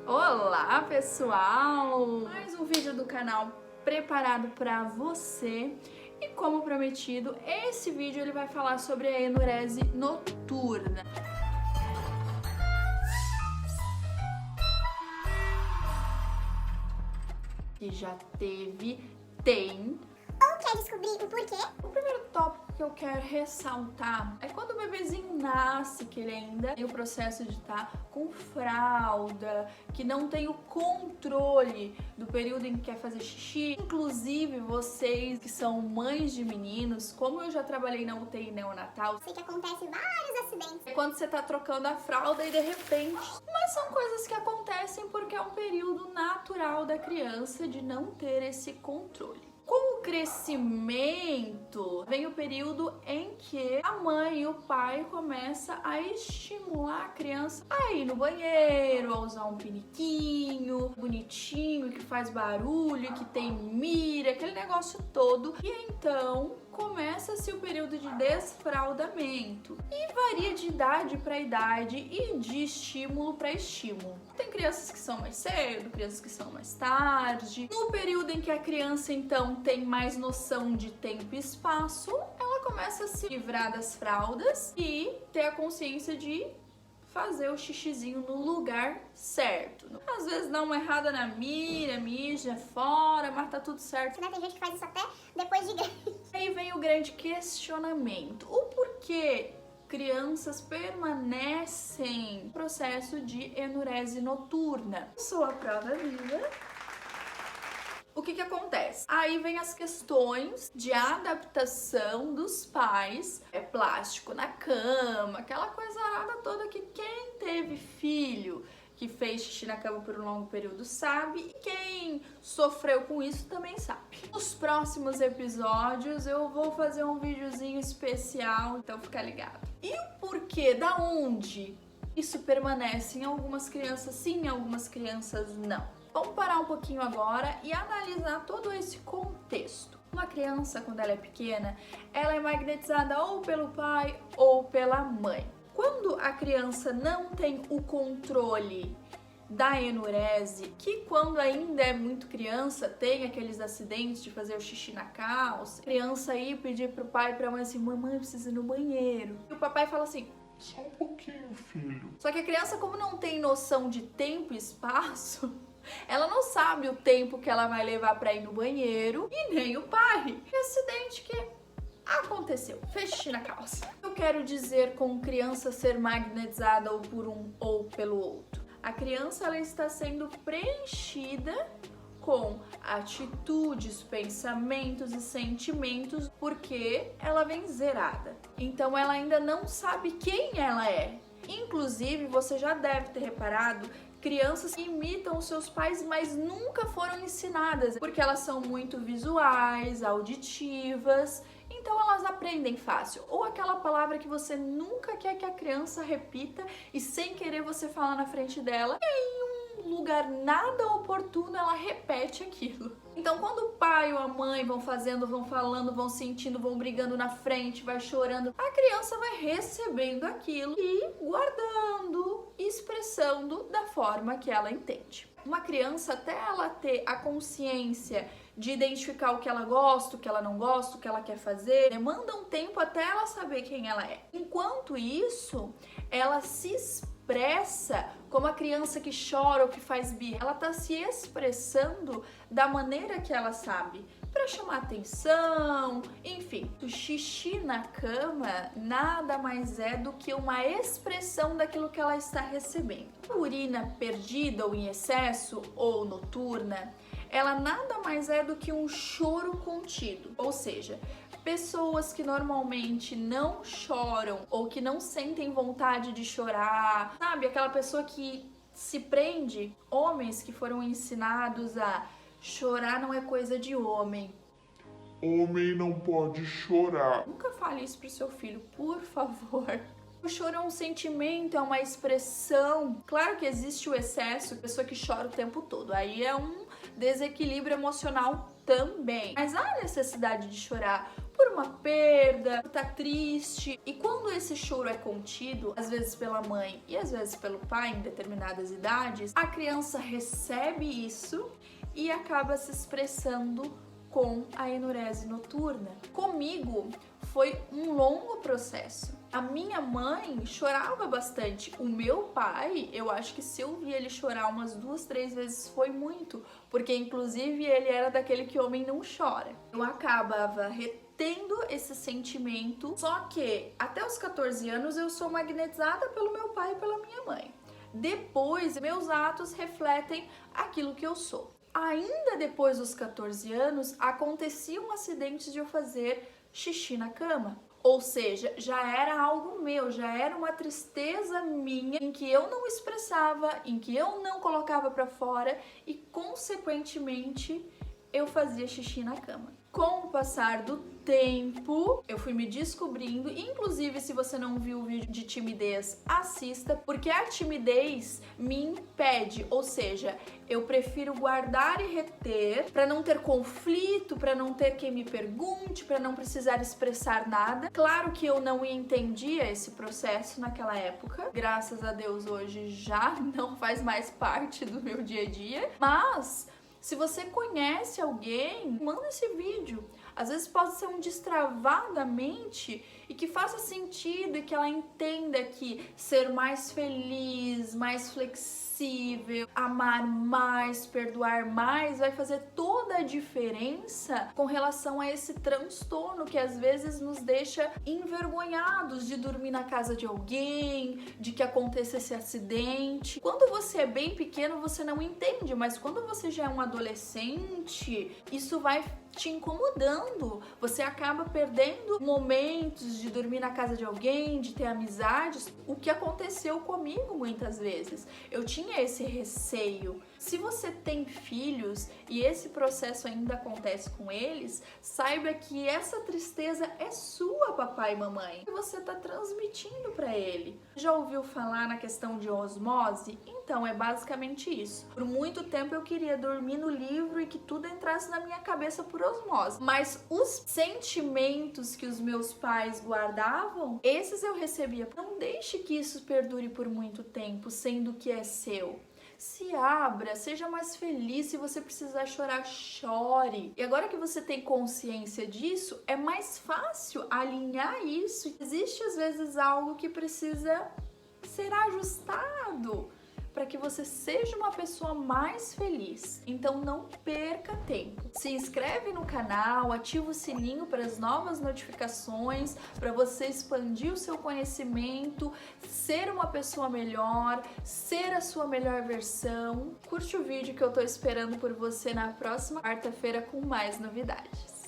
Olá, pessoal! Mais um vídeo do canal preparado para você. E como prometido, esse vídeo ele vai falar sobre a enurese noturna. Que já tem. Ou quer descobrir o porquê? O primeiro tópico que eu quero ressaltar é quando o bebezinho nasce, que ele ainda tem o processo de estar com fralda, que não tem o controle do período em que quer fazer xixi. Inclusive, vocês que são mães de meninos, como eu já trabalhei na UTI neonatal, sei que acontece vários acidentes. é quando você tá trocando a fralda e de repente... Mas são coisas que acontecem porque é um período natural da criança de não ter esse controle. Com o crescimento, vem o período em que a mãe e o pai começam a estimular a criança a ir no banheiro, a usar um piniquinho bonitinho, que faz barulho, que tem mira, aquele negócio todo. E então começa-se o período de desfraldamento e varia de idade para idade e de estímulo para estímulo. Tem crianças que são mais cedo, crianças que são mais tarde. No período em que a criança então tem mais noção de tempo e espaço, ela começa a se livrar das fraldas e ter a consciência de fazer o xixizinho no lugar certo. Às vezes dá uma errada na mira, mija fora, mas tá tudo certo. Tem gente que faz isso até depois de grande. Aí vem o grande questionamento. O porquê crianças permanecem no processo de enurese noturna? Sou a prova viva. O que acontece? Aí vem as questões de adaptação dos pais, plástico na cama, aquela coisa arada toda que quem teve filho que fez xixi na cama por um longo período sabe, e quem sofreu com isso também sabe. Nos próximos episódios eu vou fazer um videozinho especial, então fica ligado. E o porquê, da onde isso permanece em algumas crianças sim, em algumas crianças não? Vamos parar um pouquinho agora e analisar todo esse contexto. Uma criança, quando ela é pequena, ela é magnetizada ou pelo pai ou pela mãe. Quando a criança não tem o controle da enurese, que quando ainda é muito criança, tem aqueles acidentes de fazer o xixi na calça, a criança aí pedir pro pai e pra mãe assim, mamãe, precisa ir no banheiro. E o papai fala assim, só um pouquinho, filho. Só que a criança, como não tem noção de tempo e espaço, ela não sabe o tempo que ela vai levar para ir no banheiro e nem o pai. Que acidente que aconteceu, fez xixi na calça. Eu quero dizer com criança ser magnetizada ou por um ou pelo outro. A criança ela está sendo preenchida com atitudes, pensamentos e sentimentos porque ela vem zerada. Então ela ainda não sabe quem ela é. Inclusive, você já deve ter reparado crianças que imitam os seus pais, mas nunca foram ensinadas, porque elas são muito visuais, auditivas, então elas aprendem fácil. Ou aquela palavra que você nunca quer que a criança repita e sem querer você fala na frente dela, e em um lugar nada oportuno ela repete aquilo. Então quando o pai ou a mãe vão fazendo, vão falando, vão sentindo, vão brigando na frente, vai chorando, a criança vai recebendo aquilo e guardando, expressando da forma que ela entende. Uma criança, até ela ter a consciência de identificar o que ela gosta, o que ela não gosta, o que ela quer fazer, demanda um tempo até ela saber quem ela é. Enquanto isso, ela se expressa como a criança que chora ou que faz birra. Ela tá se expressando da maneira que ela sabe, para chamar atenção, enfim. O xixi na cama nada mais é do que uma expressão daquilo que ela está recebendo. A urina perdida ou em excesso ou noturna, ela nada mais é do que um choro contido, ou seja, pessoas que normalmente não choram ou que não sentem vontade de chorar, sabe? Aquela pessoa que se prende, homens que foram ensinados a chorar não é coisa de homem. Homem não pode chorar. Nunca fale isso pro seu filho, por favor. O choro é um sentimento, é uma expressão. Claro que existe o excesso, pessoa que chora o tempo todo. Aí é um desequilíbrio emocional também. Mas há necessidade de chorar, por uma perda, por estar triste. E quando esse choro é contido, às vezes pela mãe e às vezes pelo pai em determinadas idades, a criança recebe isso e acaba se expressando com a enurese noturna. Comigo foi um longo processo. A minha mãe chorava bastante. O meu pai, eu acho que se eu vi ele chorar umas 2, 3 vezes foi muito, porque inclusive ele era daquele que homem não chora. Eu acabava retendo esse sentimento, só que até os 14 anos eu sou magnetizada pelo meu pai e pela minha mãe. Depois, meus atos refletem aquilo que eu sou. Ainda depois dos 14 anos, aconteciam acidentes de eu fazer xixi na cama. Ou seja, já era algo meu, já era uma tristeza minha em que eu não expressava, em que eu não colocava pra fora e, consequentemente, eu fazia xixi na cama. Com o passar do tempo, eu fui me descobrindo, inclusive se você não viu o vídeo de timidez, assista, porque a timidez me impede, ou seja, eu prefiro guardar e reter para não ter conflito, para não ter quem me pergunte, para não precisar expressar nada. Claro que eu não entendia esse processo naquela época, graças a Deus hoje já não faz mais parte do meu dia a dia, mas se você conhece alguém, manda esse vídeo. Às vezes pode ser um destravar da mente e que faça sentido e que ela entenda que ser mais feliz, mais flexível, amar mais, perdoar mais, vai fazer toda a diferença com relação a esse transtorno que às vezes nos deixa envergonhados de dormir na casa de alguém, de que aconteça esse acidente. Quando você é bem pequeno, você não entende, mas quando você já é um adolescente, isso vai te incomodando. Você acaba perdendo momentos de dormir na casa de alguém, de ter amizades. O que aconteceu comigo muitas vezes. Eu tinha esse receio. Se você tem filhos e esse processo ainda acontece com eles, saiba que essa tristeza é sua, papai e mamãe, que você está transmitindo para ele. Já ouviu falar na questão de osmose? Então, é basicamente isso. Por muito tempo eu queria dormir no livro e que tudo entrasse na minha cabeça por osmose. Mas os sentimentos que os meus pais guardavam, esses eu recebia. Não deixe que isso perdure por muito tempo, sendo que é seu. Se abra, seja mais feliz. Se você precisar chorar, chore. E agora que você tem consciência disso, é mais fácil alinhar isso. Existe às vezes algo que precisa ser ajustado para que você seja uma pessoa mais feliz. Então não perca tempo. Se inscreve no canal, ativa o sininho para as novas notificações, para você expandir o seu conhecimento, ser uma pessoa melhor, ser a sua melhor versão. Curte o vídeo que eu tô esperando por você na próxima quarta-feira com mais novidades.